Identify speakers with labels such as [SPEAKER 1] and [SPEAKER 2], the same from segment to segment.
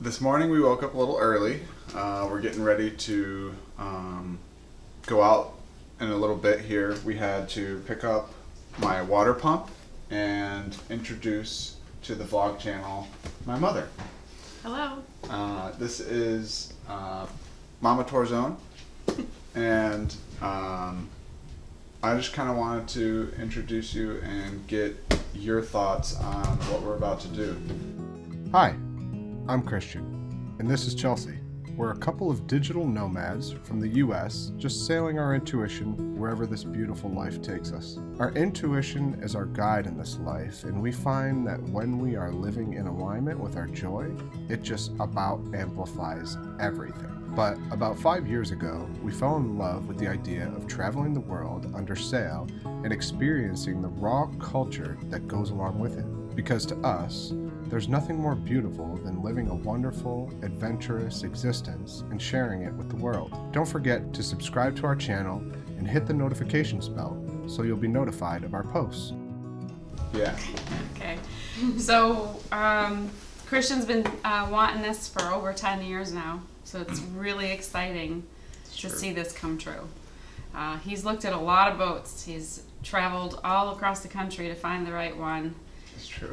[SPEAKER 1] This morning we woke up a little early. We're getting ready to go out in a little bit here. We had to pick up my water pump and introduce to the vlog channel my mother.
[SPEAKER 2] Hello.
[SPEAKER 1] This is Mama Torzone, and I just kind of wanted to introduce you and get your thoughts on what we're about to do.
[SPEAKER 3] Hi, I'm Christian, and this is Chelsea. We're a couple of digital nomads from the US, just sailing our intuition wherever this beautiful life takes us. Our intuition is our guide in this life, and we find that when we are living in alignment with our joy, it just about amplifies everything. But about 5 years ago, we fell in love with the idea of traveling the world under sail and experiencing the raw culture that goes along with it. Because to us, there's nothing more beautiful than living a wonderful, adventurous existence and sharing it with the world. Don't forget to subscribe to our channel and hit the notifications bell so you'll be notified of our posts.
[SPEAKER 1] Yeah.
[SPEAKER 2] Okay. So, Christian's been wanting this for over 10 years now, so it's really exciting to see this come true. He's looked at a lot of boats. He's traveled all across the country to find the right one.
[SPEAKER 1] It's true.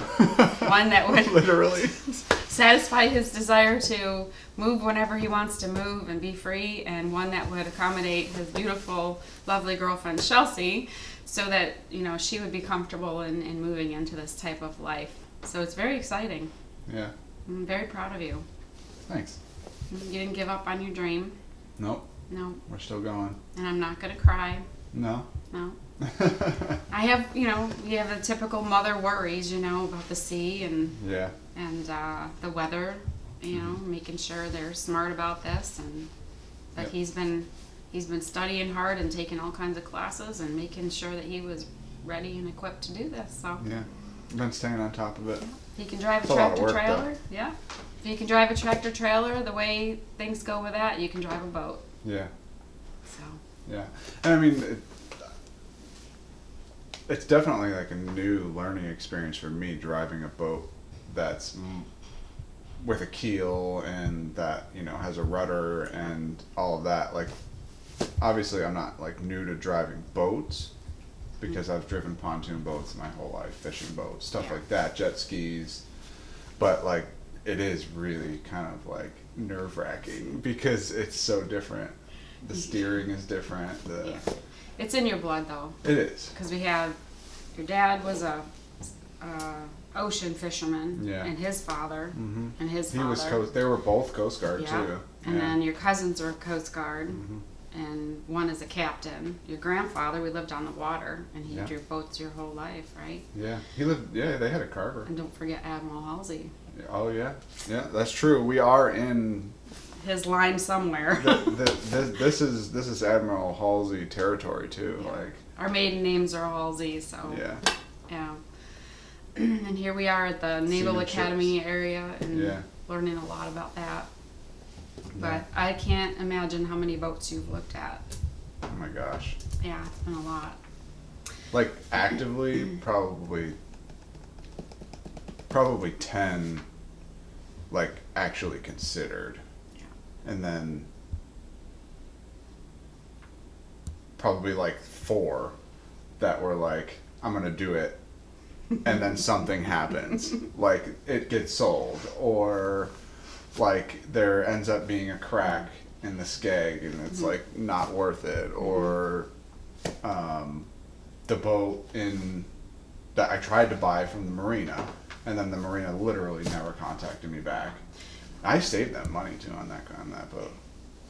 [SPEAKER 2] One that would
[SPEAKER 1] literally
[SPEAKER 2] satisfy his desire to move whenever he wants to move and be free, and one that would accommodate his beautiful, lovely girlfriend Chelsea, so that she would be comfortable in moving into this type of life. So it's very exciting.
[SPEAKER 1] Yeah.
[SPEAKER 2] I'm very proud of you.
[SPEAKER 1] Thanks.
[SPEAKER 2] You didn't give up on your dream.
[SPEAKER 1] Nope.
[SPEAKER 2] No.
[SPEAKER 1] We're still going.
[SPEAKER 2] And I'm not gonna cry.
[SPEAKER 1] No.
[SPEAKER 2] No. I have, you have the typical mother worries, about the sea and
[SPEAKER 1] Yeah.
[SPEAKER 2] The weather, making sure they're smart about this, and that
[SPEAKER 1] Yep.
[SPEAKER 2] he's been studying hard and taking all kinds of classes and making sure that he was ready and equipped to do this. So
[SPEAKER 1] Yeah. Been staying on top of it.
[SPEAKER 2] he can drive
[SPEAKER 1] It's
[SPEAKER 2] a
[SPEAKER 1] a lot of
[SPEAKER 2] tractor
[SPEAKER 1] work,
[SPEAKER 2] trailer. Yeah. If you can drive a tractor trailer, the way things go with that, you can drive a boat.
[SPEAKER 1] Yeah.
[SPEAKER 2] So
[SPEAKER 1] Yeah. And I mean, it's definitely like a new learning experience for me, driving a boat that's with a keel and that has a rudder and all of that. Like, obviously I'm not like new to driving boats because I've driven pontoon boats my whole life, fishing boats, stuff like that, jet skis, but like it is really kind of like nerve-wracking because it's so different. The steering is different.
[SPEAKER 2] It's in your blood, though.
[SPEAKER 1] It is.
[SPEAKER 2] Because your dad was a ocean fisherman,
[SPEAKER 1] Yeah.
[SPEAKER 2] and his father,
[SPEAKER 1] Mm-hmm.
[SPEAKER 2] and his
[SPEAKER 1] He
[SPEAKER 2] father.
[SPEAKER 1] was they were both Coast Guard
[SPEAKER 2] Yeah.
[SPEAKER 1] too.
[SPEAKER 2] And then your cousins are Coast Guard,
[SPEAKER 1] Mhm.
[SPEAKER 2] and one is a captain. Your grandfather, we lived on the water, and he
[SPEAKER 1] Yeah.
[SPEAKER 2] drove boats your whole life, right?
[SPEAKER 1] Yeah, he lived. Yeah, they had a carver.
[SPEAKER 2] And don't forget Admiral Halsey.
[SPEAKER 1] Oh yeah, yeah, that's true. We are in.
[SPEAKER 2] His line somewhere.
[SPEAKER 1] This is Admiral Halsey territory too.
[SPEAKER 2] Yeah.
[SPEAKER 1] Like.
[SPEAKER 2] Our maiden names are Halsey, so
[SPEAKER 1] Yeah.
[SPEAKER 2] yeah. And here we are at the Naval
[SPEAKER 1] Seaman
[SPEAKER 2] Academy
[SPEAKER 1] ships.
[SPEAKER 2] area, and
[SPEAKER 1] Yeah.
[SPEAKER 2] learning a lot about that. But
[SPEAKER 1] Yeah.
[SPEAKER 2] I can't imagine how many boats you've looked at.
[SPEAKER 1] Oh my gosh.
[SPEAKER 2] Yeah, it's been a lot.
[SPEAKER 1] Like actively, probably 10. Like actually considered.
[SPEAKER 2] Yeah.
[SPEAKER 1] And then probably like 4 that were like, I'm gonna do it, and then something happens, like it gets sold, or like there ends up being a crack in the skeg and it's like not worth it, or the boat that I tried to buy from the marina, and then the marina literally never contacted me back. I saved that money too on that boat.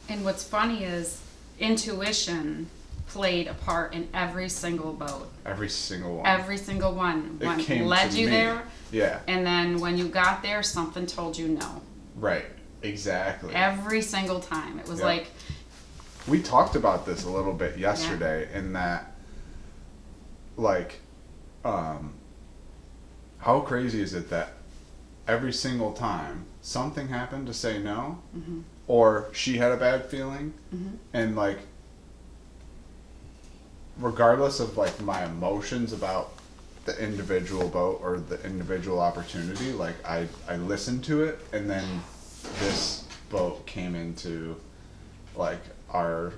[SPEAKER 2] And what's funny is intuition played a part in every single boat.
[SPEAKER 1] Every single one.
[SPEAKER 2] Every single one.
[SPEAKER 1] It
[SPEAKER 2] One
[SPEAKER 1] came
[SPEAKER 2] led
[SPEAKER 1] to
[SPEAKER 2] you
[SPEAKER 1] me.
[SPEAKER 2] there,
[SPEAKER 1] Yeah.
[SPEAKER 2] and then when you got there, something told you no.
[SPEAKER 1] Right. Exactly.
[SPEAKER 2] Every single time. It was
[SPEAKER 1] Yep.
[SPEAKER 2] like,
[SPEAKER 1] We talked about this a little bit yesterday in that, like, how crazy is it that every single time something happened to say no, or she had a bad feeling, and like, regardless of like my emotions about the individual boat or the individual opportunity, like I listened to it, and then this boat came into like our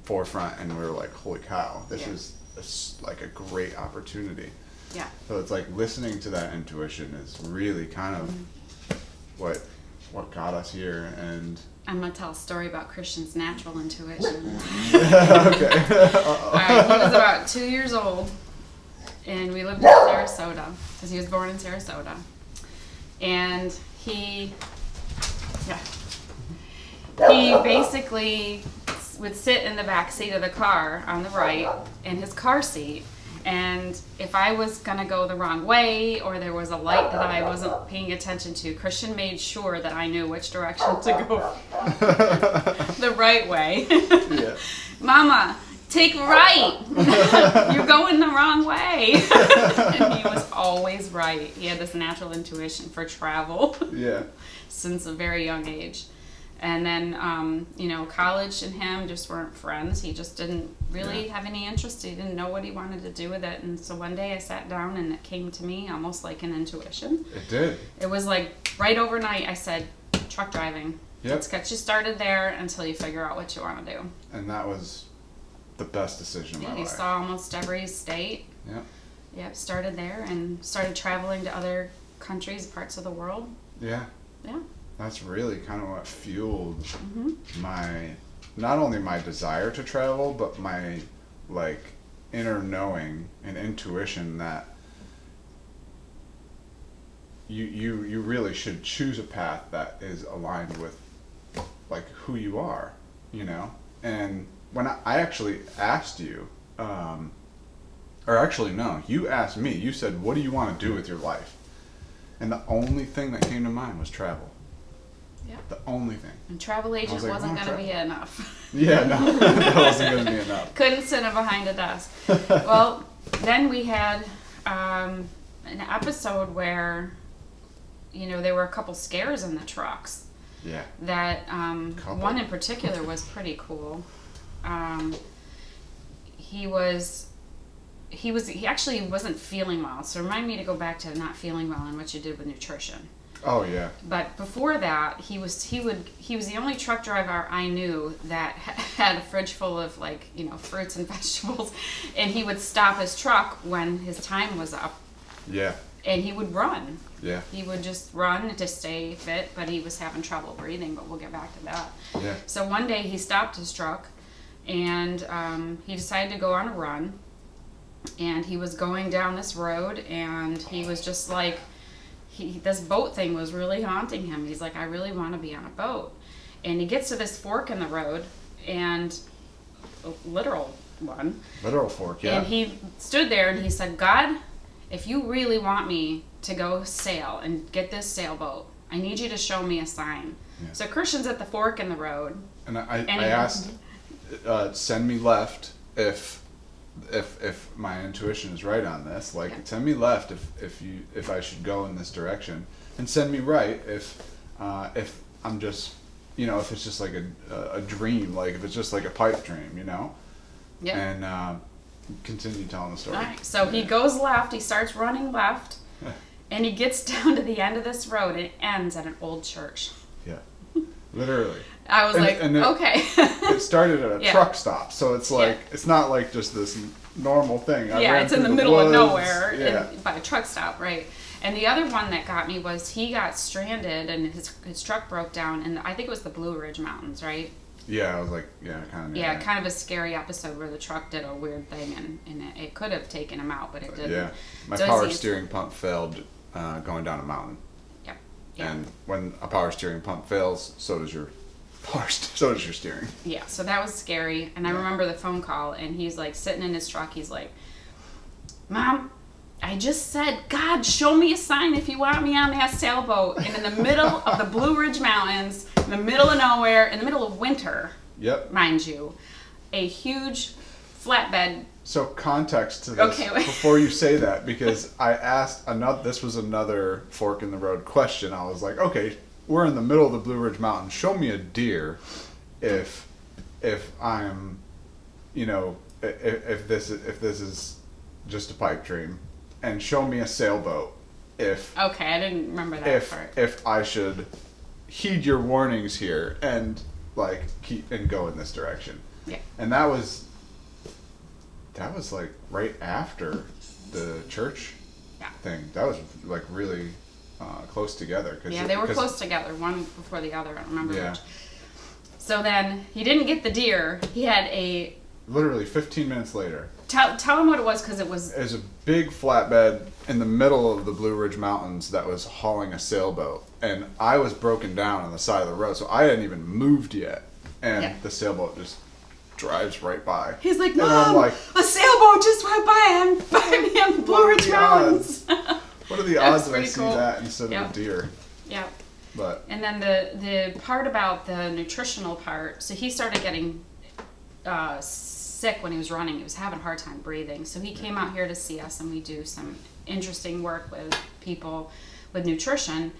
[SPEAKER 1] forefront, and we were like, holy cow, this is like a great opportunity.
[SPEAKER 2] Yeah.
[SPEAKER 1] So it's like listening to that intuition is really kind of what got us here. And
[SPEAKER 2] I'm going to tell a story about Christian's natural intuition.
[SPEAKER 1] okay.
[SPEAKER 2] All right, he was about 2 years old, and we lived in Sarasota, because he was born in Sarasota. And he basically would sit in the back seat of the car on the right in his car seat. And if I was going to go the wrong way, or there was a light that I wasn't paying attention to, Christian made sure that I knew which direction to go the right way.
[SPEAKER 1] Yeah.
[SPEAKER 2] Mama, take right. You're going the wrong way. And he was always right. He had this natural intuition for travel
[SPEAKER 1] Yeah.
[SPEAKER 2] since a very young age. And then, college and him just weren't friends. He just didn't really have any interest. He didn't know what he wanted to do with it. And so one day I sat down, and it came to me almost like an intuition.
[SPEAKER 1] It did.
[SPEAKER 2] It was like right overnight I said, truck driving.
[SPEAKER 1] Yep.
[SPEAKER 2] Let's get you started there until you figure out what you want to do.
[SPEAKER 1] And that was the best decision of my
[SPEAKER 2] He
[SPEAKER 1] life.
[SPEAKER 2] saw almost every state.
[SPEAKER 1] Yep.
[SPEAKER 2] Yep, started there and started traveling to other countries, parts of the world.
[SPEAKER 1] Yeah.
[SPEAKER 2] Yeah.
[SPEAKER 1] That's really kind of what fueled my, not only my desire to travel, but my like inner knowing and intuition that you really should choose a path that is aligned with like who you are, you know? And when I actually asked you, or actually no, you asked me, you said, what do you want to do with your life? And the only thing that came to mind was travel.
[SPEAKER 2] Yeah.
[SPEAKER 1] The only thing.
[SPEAKER 2] And travel agent
[SPEAKER 1] like,
[SPEAKER 2] wasn't
[SPEAKER 1] "Oh,
[SPEAKER 2] going to be enough.
[SPEAKER 1] Yeah, no, that wasn't going to be enough.
[SPEAKER 2] Couldn't sit him behind a desk. Well, then we had an episode where, there were a couple scares in the trucks.
[SPEAKER 1] Yeah.
[SPEAKER 2] That one in particular was pretty cool. He actually wasn't feeling well. So remind me to go back to not feeling well and what you did with nutrition.
[SPEAKER 1] Oh yeah.
[SPEAKER 2] But before that, he was the only truck driver I knew that had a fridge full of fruits and vegetables, and he would stop his truck when his time was up.
[SPEAKER 1] Yeah.
[SPEAKER 2] And he would run.
[SPEAKER 1] Yeah.
[SPEAKER 2] He would just run to stay fit, but he was having trouble breathing, but we'll get back to that.
[SPEAKER 1] Yeah.
[SPEAKER 2] So one day he stopped his truck, and he decided to go on a run, and he was going down this road, and he was just like, this boat thing was really haunting him. He's like, I really want to be on a boat. And he gets to this fork in the road, and a literal one.
[SPEAKER 1] Literal fork, yeah.
[SPEAKER 2] And he stood there and he said, God, if you really want me to go sail and get this sailboat, I need you to show me a sign. Yeah. So Christian's at the fork in the road.
[SPEAKER 1] And I asked, send me left if my intuition is right on this. Like, send me left if I should go in this direction, and send me right if I'm just, if it's just like a dream, like if it's just like a pipe dream,
[SPEAKER 2] Yeah.
[SPEAKER 1] And continue telling the story.
[SPEAKER 2] All right. So he goes left. He starts running left, and he gets down to the end of this road. And it ends at an old church.
[SPEAKER 1] Yeah. Literally.
[SPEAKER 2] I was okay.
[SPEAKER 1] It started at a truck stop, so it's like it's not like just this normal thing.
[SPEAKER 2] It's in the middle of nowhere by a truck stop, right? And the other one that got me was he got stranded and his truck broke down, and I think it was the Blue Ridge Mountains, right?
[SPEAKER 1] Yeah, I was like, kind of.
[SPEAKER 2] Yeah, kind of a scary episode where the truck did a weird thing, and it could have taken him out, but it didn't.
[SPEAKER 1] Yeah, my power steering pump failed going down a mountain.
[SPEAKER 2] Yep.
[SPEAKER 1] And when a power steering pump fails, so does your steering.
[SPEAKER 2] Yeah, so that was scary. And I remember the phone call, and he's like sitting in his truck. He's like, Mom, I just said, God, show me a sign if you want me on that sailboat. And in the middle of the Blue Ridge Mountains, in the middle of nowhere, in the middle of winter, mind you, a huge flatbed.
[SPEAKER 1] So context to this before you say that, because I asked this was another fork in the road question. I was like, okay, we're in the middle of the Blue Ridge Mountains. Show me a deer if I'm, if this is just a pipe dream, and show me a sailboat if.
[SPEAKER 2] Okay, I didn't remember that part.
[SPEAKER 1] If I should heed your warnings here and like keep and go in this direction.
[SPEAKER 2] Yeah.
[SPEAKER 1] And that was like right after the church thing. That was like really close together.
[SPEAKER 2] Yeah, they were close together, one before the other. I don't remember
[SPEAKER 1] Yeah.
[SPEAKER 2] which. So then he didn't get the deer. He had a.
[SPEAKER 1] Literally 15 minutes later.
[SPEAKER 2] Tell him what it was, because it was.
[SPEAKER 1] It was a big flatbed in the middle of the Blue Ridge Mountains that was hauling a sailboat. And I was broken down on the side of the road, so I hadn't even moved yet. And the sailboat just drives right by.
[SPEAKER 2] He's like,
[SPEAKER 1] and I'm
[SPEAKER 2] Mom,
[SPEAKER 1] like,
[SPEAKER 2] a sailboat just went by me on the Blue Ridge Mountains.
[SPEAKER 1] What are the odds that I see that instead of a deer?
[SPEAKER 2] Yeah.
[SPEAKER 1] But
[SPEAKER 2] and then the part about the nutritional part, so he started getting sick when he was running. He was having a hard time breathing. So he came out here to see us, and we do some interesting work with people with nutrition.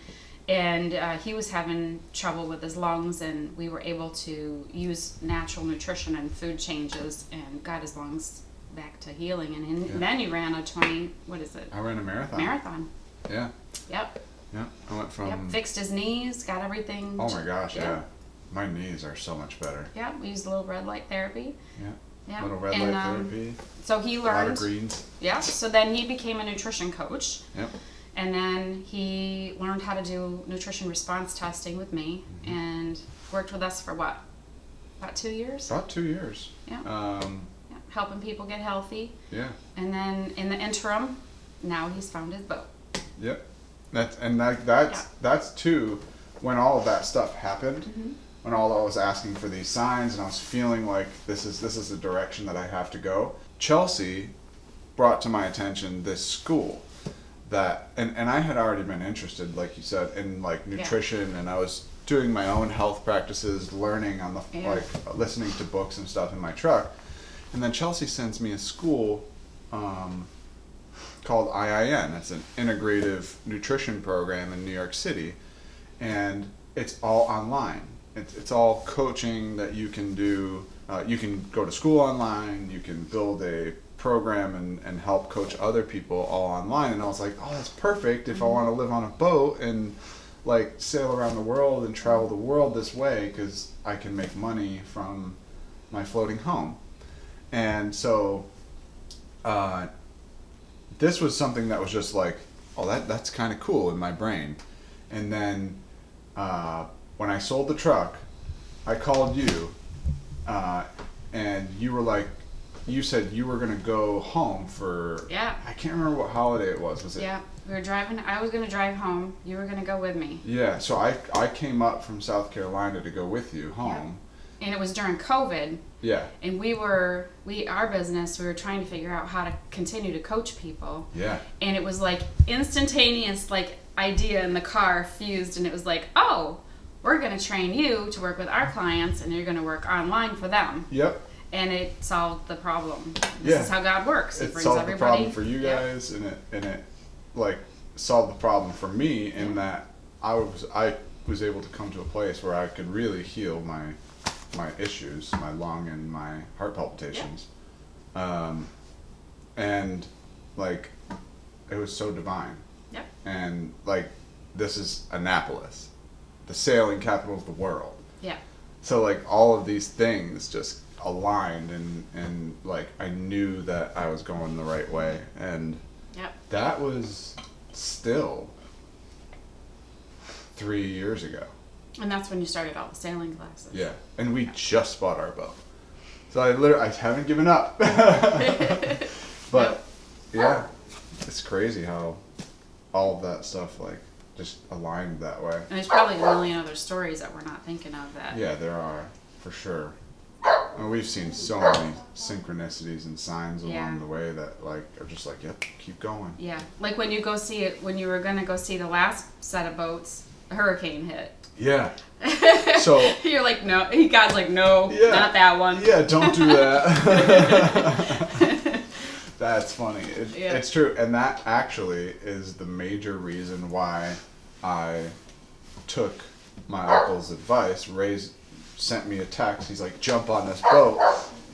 [SPEAKER 2] And he was having trouble with his lungs, and we were able to use natural nutrition and food changes and got his lungs back to healing. And then he ran a 20, what is it?
[SPEAKER 1] I ran a marathon.
[SPEAKER 2] Marathon.
[SPEAKER 1] Yeah.
[SPEAKER 2] Yep.
[SPEAKER 1] Yeah. I went from...
[SPEAKER 2] Fixed his knees, got everything.
[SPEAKER 1] Oh my gosh, yeah. My knees are so much better.
[SPEAKER 2] Yeah, we used a little red light therapy.
[SPEAKER 1] Yeah. Little red light therapy.
[SPEAKER 2] So he learned.
[SPEAKER 1] A lot of greens.
[SPEAKER 2] Yeah. So then he became a nutrition coach.
[SPEAKER 1] Yep.
[SPEAKER 2] And then he learned how to do nutrition response testing with me, and worked with us for what? About 2 years?
[SPEAKER 1] About 2 years.
[SPEAKER 2] Yeah. Helping people get healthy.
[SPEAKER 1] Yeah.
[SPEAKER 2] And then in the interim, now he's found his boat.
[SPEAKER 1] Yep. That's too, when all of that stuff happened, when I was asking for these signs and I was feeling like this is the direction that I have to go, Chelsea brought to my attention this school that, and I had already been interested, like you said, in like nutrition, and I was doing my own health practices, learning on the like listening to books and stuff in my truck, and then Chelsea sends me a school called IIN. It's an integrative nutrition program in New York City, and it's all online. It's all coaching that you can do. You can go to school online. You can build a program and help coach other people all online. And I was like, oh, that's perfect if I want to live on a boat and like sail around the world and travel the world this way, because I can make money from my floating home. And so this was something that was just like, oh, that's kind of cool in my brain. And then when I sold the truck, I called you, and you were like, you said you were going to go home for, I can't remember what holiday it was. Was it?
[SPEAKER 2] Yeah, we were driving. I was going to drive home. You were going to go with me.
[SPEAKER 1] Yeah, so I came up from South Carolina to go with you home.
[SPEAKER 2] And it was during COVID.
[SPEAKER 1] Yeah.
[SPEAKER 2] And our business, we were trying to figure out how to continue to coach people.
[SPEAKER 1] Yeah.
[SPEAKER 2] And it was like instantaneous, like idea in the car fused, and it was like, oh, we're going to train you to work with our clients, and you're going to work online for them.
[SPEAKER 1] Yep.
[SPEAKER 2] And it solved the problem. This is how God works.
[SPEAKER 1] It solved the problem for you guys, and it like solved the problem for me in that I was able to come to a place where I could really heal my issues, my lung and my heart palpitations, and like it was so divine.
[SPEAKER 2] Yep.
[SPEAKER 1] And like this is Annapolis, the sailing capital of the world.
[SPEAKER 2] Yeah.
[SPEAKER 1] So like all of these things just aligned, and like I knew that I was going the right way, and that was still 3 years ago.
[SPEAKER 2] And that's when you started all the sailing classes.
[SPEAKER 1] Yeah, and we just bought our boat, so I haven't given up. But yeah, it's crazy how all of that stuff like just aligned that way.
[SPEAKER 2] And there's probably a million other stories that we're not thinking of that.
[SPEAKER 1] Yeah, there are, for sure. And we've seen so many synchronicities and signs along the way that like are just like, yep, keep going. Yeah,
[SPEAKER 2] like when you go see it, when you were gonna go see the last set of boats, a hurricane hit.
[SPEAKER 1] Yeah. So
[SPEAKER 2] you're like, no. God's like, no, not that one.
[SPEAKER 1] Yeah, don't do that. That's funny. It's true, and that actually is the major reason why I took my uncle's advice. Ray sent me a text. He's like, jump on this boat,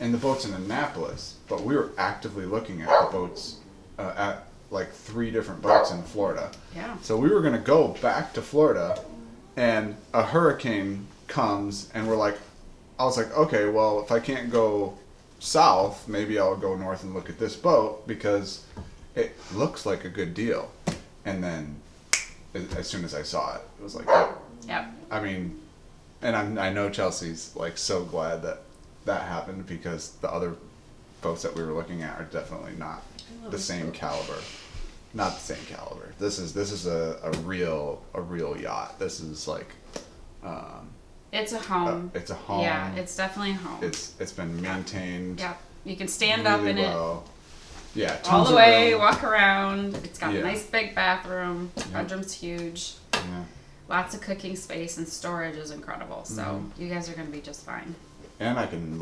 [SPEAKER 1] and the boat's in Annapolis. But we were actively looking at the boats, at like 3 different boats in Florida.
[SPEAKER 2] Yeah.
[SPEAKER 1] So we were gonna go back to Florida and a hurricane comes, and I was like, okay, well, if I can't go south, maybe I'll go north and look at this boat because it looks like a good deal. And then as soon as I saw it, it was like,
[SPEAKER 2] Yep.
[SPEAKER 1] I mean, and I know Chelsea's like so glad that happened because the other boats that we were looking at are definitely not the same caliber. Not the same caliber. This is a real yacht. This is like
[SPEAKER 2] It's a home.
[SPEAKER 1] it's a home.
[SPEAKER 2] Yeah, it's definitely a home.
[SPEAKER 1] It's been maintained.
[SPEAKER 2] Yep. You can stand up in
[SPEAKER 1] well. Yeah,
[SPEAKER 2] it all
[SPEAKER 1] tons
[SPEAKER 2] the
[SPEAKER 1] of
[SPEAKER 2] way,
[SPEAKER 1] room.
[SPEAKER 2] walk around. It's got
[SPEAKER 1] Yeah.
[SPEAKER 2] a nice big bathroom.
[SPEAKER 1] Yeah.
[SPEAKER 2] Bedroom's huge.
[SPEAKER 1] Yeah.
[SPEAKER 2] Lots of cooking space, and storage is incredible. So
[SPEAKER 1] Mm-hmm.
[SPEAKER 2] you guys are going to be just fine.
[SPEAKER 1] And I can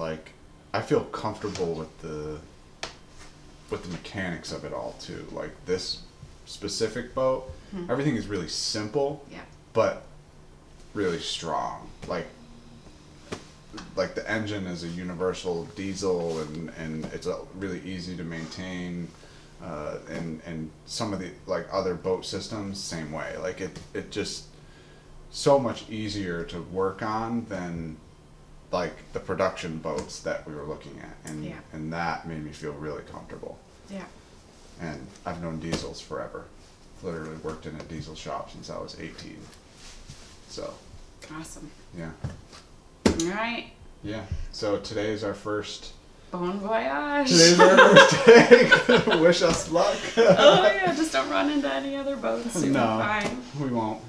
[SPEAKER 1] I feel comfortable with the mechanics of it all too. Like this specific boat, everything is really simple,
[SPEAKER 2] Yeah.
[SPEAKER 1] but really strong. Like the engine is a universal diesel, and it's really easy to maintain. And some of the other boat systems, same way. Like it just so much easier to work on than like the production boats that we were looking at, and
[SPEAKER 2] Yeah.
[SPEAKER 1] and that made me feel really comfortable.
[SPEAKER 2] Yeah.
[SPEAKER 1] And I've known diesels forever. Literally worked in a diesel shop since I was 18. So
[SPEAKER 2] Awesome.
[SPEAKER 1] yeah,
[SPEAKER 2] All right.
[SPEAKER 1] yeah. So today is our first.
[SPEAKER 2] Bon voyage.
[SPEAKER 1] Today's our first day. Wish us luck.
[SPEAKER 2] Oh yeah, just don't run into any other boats. You'll be
[SPEAKER 1] No,
[SPEAKER 2] fine.
[SPEAKER 1] we won't.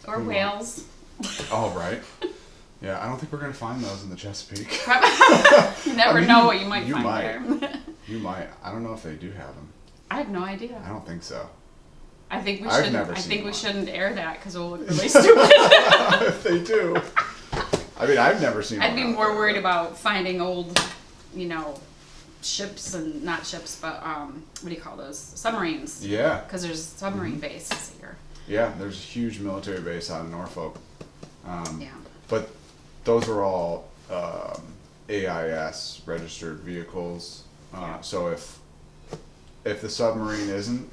[SPEAKER 2] Or
[SPEAKER 1] we won't.
[SPEAKER 2] whales.
[SPEAKER 1] Oh right. Yeah, I don't think we're gonna find those in the Chesapeake.
[SPEAKER 2] You never
[SPEAKER 1] I mean,
[SPEAKER 2] know what you might
[SPEAKER 1] you
[SPEAKER 2] find
[SPEAKER 1] might.
[SPEAKER 2] there.
[SPEAKER 1] You might. I don't know if they do have them.
[SPEAKER 2] I have no idea.
[SPEAKER 1] I don't think so.
[SPEAKER 2] I think we
[SPEAKER 1] I've
[SPEAKER 2] shouldn't.
[SPEAKER 1] never
[SPEAKER 2] I
[SPEAKER 1] seen
[SPEAKER 2] think we
[SPEAKER 1] one.
[SPEAKER 2] shouldn't air that because we'll look really stupid.
[SPEAKER 1] If they do. I mean, I've never seen.
[SPEAKER 2] I'd
[SPEAKER 1] one
[SPEAKER 2] be
[SPEAKER 1] out
[SPEAKER 2] more
[SPEAKER 1] there,
[SPEAKER 2] worried
[SPEAKER 1] but-
[SPEAKER 2] about finding old, ships and not ships, but what do you call those? Submarines.
[SPEAKER 1] Yeah,
[SPEAKER 2] Because there's submarine bases here.
[SPEAKER 1] yeah. There's a huge military base out in Norfolk.
[SPEAKER 2] Yeah.
[SPEAKER 1] But those are all AIS registered vehicles.
[SPEAKER 2] Yeah.
[SPEAKER 1] So if the submarine isn't,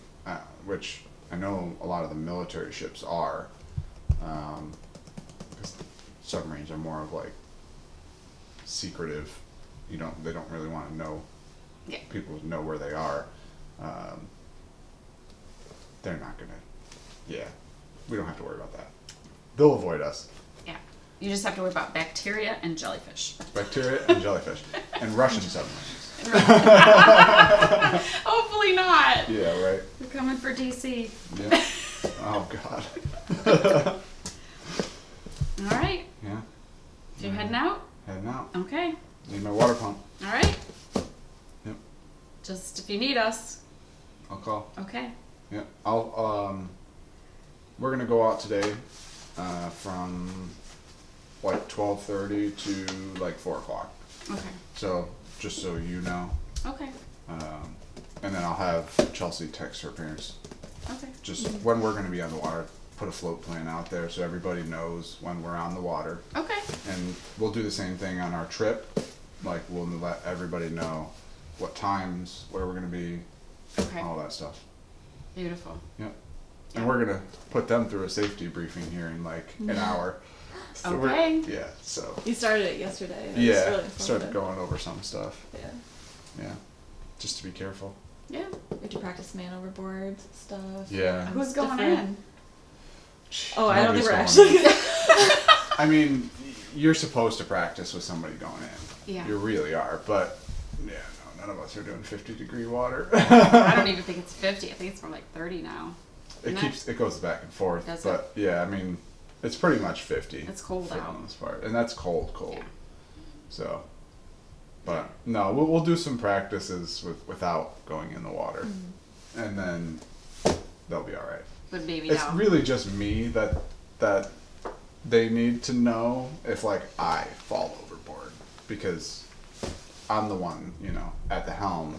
[SPEAKER 1] which I know a lot of the military ships are, because submarines are more of like secretive. They don't really want to know.
[SPEAKER 2] Yeah.
[SPEAKER 1] People know where they are. They're not gonna. Yeah, we don't have to worry about that. They'll avoid us.
[SPEAKER 2] Yeah. You just have to worry about bacteria and jellyfish.
[SPEAKER 1] Bacteria and jellyfish and Russian submarines.
[SPEAKER 2] Hopefully not.
[SPEAKER 1] Yeah, right.
[SPEAKER 2] We're coming for DC.
[SPEAKER 1] Yeah. Oh God.
[SPEAKER 2] All right.
[SPEAKER 1] Yeah.
[SPEAKER 2] So you're heading out?
[SPEAKER 1] Heading out.
[SPEAKER 2] Okay.
[SPEAKER 1] Need my water pump.
[SPEAKER 2] All right.
[SPEAKER 1] Yep.
[SPEAKER 2] Just if you need us.
[SPEAKER 1] I'll call.
[SPEAKER 2] Okay.
[SPEAKER 1] Yeah. We're gonna go out today, from like 12:30 to like 4 o'clock.
[SPEAKER 2] Okay.
[SPEAKER 1] So just so you know,
[SPEAKER 2] Okay.
[SPEAKER 1] and then I'll have Chelsea text her parents
[SPEAKER 2] Okay.
[SPEAKER 1] just when we're gonna be on the water. Put a float plan out there so everybody knows when we're on the water.
[SPEAKER 2] Okay.
[SPEAKER 1] And we'll do the same thing on our trip. Like we'll let everybody know what times, where we're gonna be,
[SPEAKER 2] Okay.
[SPEAKER 1] all that stuff.
[SPEAKER 2] Beautiful.
[SPEAKER 1] Yep. And we're gonna put them through a safety briefing here in like an hour. So
[SPEAKER 2] Okay.
[SPEAKER 1] yeah. So
[SPEAKER 4] You started it yesterday. And
[SPEAKER 1] yeah,
[SPEAKER 4] It's really
[SPEAKER 1] started
[SPEAKER 4] informative.
[SPEAKER 1] going over some stuff.
[SPEAKER 4] Yeah.
[SPEAKER 1] Yeah. Just to be careful.
[SPEAKER 2] Yeah.
[SPEAKER 4] We had to practice man overboard stuff.
[SPEAKER 1] Yeah.
[SPEAKER 4] and
[SPEAKER 2] Who's going
[SPEAKER 4] different-
[SPEAKER 2] in?
[SPEAKER 4] Oh, I don't think we're
[SPEAKER 1] Nobody's
[SPEAKER 4] actually.
[SPEAKER 1] I mean, you're supposed to practice with somebody going in.
[SPEAKER 2] Yeah.
[SPEAKER 1] You really are, but yeah, no, none of us are doing 50-degree water.
[SPEAKER 2] I don't even think it's 50. I think it's more like 30 now.
[SPEAKER 1] It goes back and forth,
[SPEAKER 2] Does
[SPEAKER 1] but yeah, I mean, it's pretty much 50.
[SPEAKER 2] It's cold
[SPEAKER 1] for the
[SPEAKER 2] out.
[SPEAKER 1] most part, and that's cold.
[SPEAKER 2] Yeah.
[SPEAKER 1] So, but no, we'll do some practices without going in the water, and then they'll be all right.
[SPEAKER 2] With baby
[SPEAKER 1] It's
[SPEAKER 2] doll.
[SPEAKER 1] really just me that they need to know if like I fall overboard, because I'm the one, at the helm.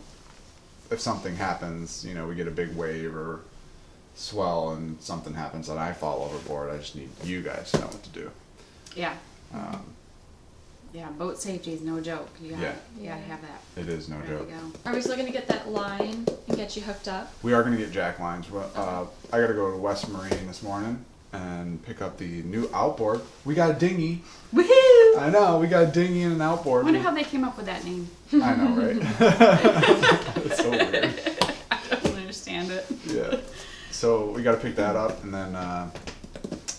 [SPEAKER 1] If something happens, we get a big wave or swell and something happens and I fall overboard, I just need you guys to know what to do.
[SPEAKER 2] Yeah.
[SPEAKER 1] Um,
[SPEAKER 2] Yeah. Boat safety is no joke. You gotta,
[SPEAKER 1] Yeah.
[SPEAKER 2] You gotta have that
[SPEAKER 1] it is no
[SPEAKER 2] ready
[SPEAKER 1] joke.
[SPEAKER 2] to go.
[SPEAKER 4] Are we still gonna get that line and get you hooked up?
[SPEAKER 1] We are going to get jack lines. I got to go to West Marine this morning and pick up the new outboard. We got a dinghy.
[SPEAKER 2] Woohoo!
[SPEAKER 1] I know, we got a dinghy and an
[SPEAKER 2] I
[SPEAKER 1] outboard.
[SPEAKER 2] wonder how they came up with that name.
[SPEAKER 1] I know, right? It's so weird.
[SPEAKER 2] I don't understand it.
[SPEAKER 1] Yeah. So we got to pick that up, and then I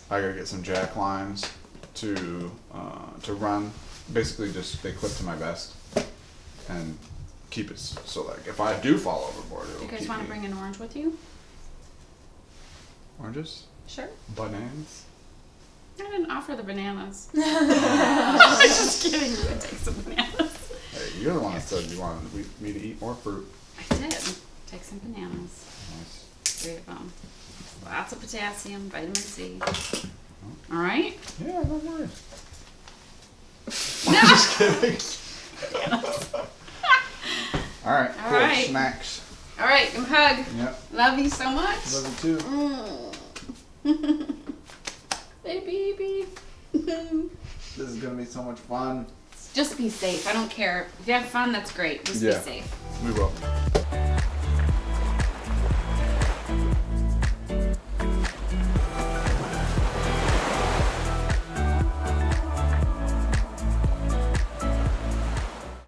[SPEAKER 1] got to get some jack lines to run. Basically, just they clip to my vest and keep it so like if I do fall overboard, it'll
[SPEAKER 2] You guys
[SPEAKER 1] keep
[SPEAKER 2] want to
[SPEAKER 1] me.
[SPEAKER 2] bring an orange with you?
[SPEAKER 1] Oranges,
[SPEAKER 2] Sure.
[SPEAKER 1] bananas.
[SPEAKER 2] I didn't offer the bananas. I was just kidding. You can take some bananas.
[SPEAKER 1] Hey, you're the one that said you wanted me to eat more fruit.
[SPEAKER 2] I did. Take some bananas.
[SPEAKER 1] Nice.
[SPEAKER 2] 3 of them. Lots of potassium, vitamin C. All right.
[SPEAKER 1] Yeah, no worries.
[SPEAKER 2] No.
[SPEAKER 1] Just kidding. All right.
[SPEAKER 2] All
[SPEAKER 1] Cool.
[SPEAKER 2] right.
[SPEAKER 1] Snacks.
[SPEAKER 2] All right. Give 'em a hug.
[SPEAKER 1] Yep.
[SPEAKER 2] Love you so much.
[SPEAKER 1] Love you too.
[SPEAKER 2] Baby.
[SPEAKER 1] This is gonna be so much fun.
[SPEAKER 2] Just be safe. I don't care. If you have fun, that's great. Just
[SPEAKER 1] Yeah.
[SPEAKER 2] be safe.
[SPEAKER 1] We will.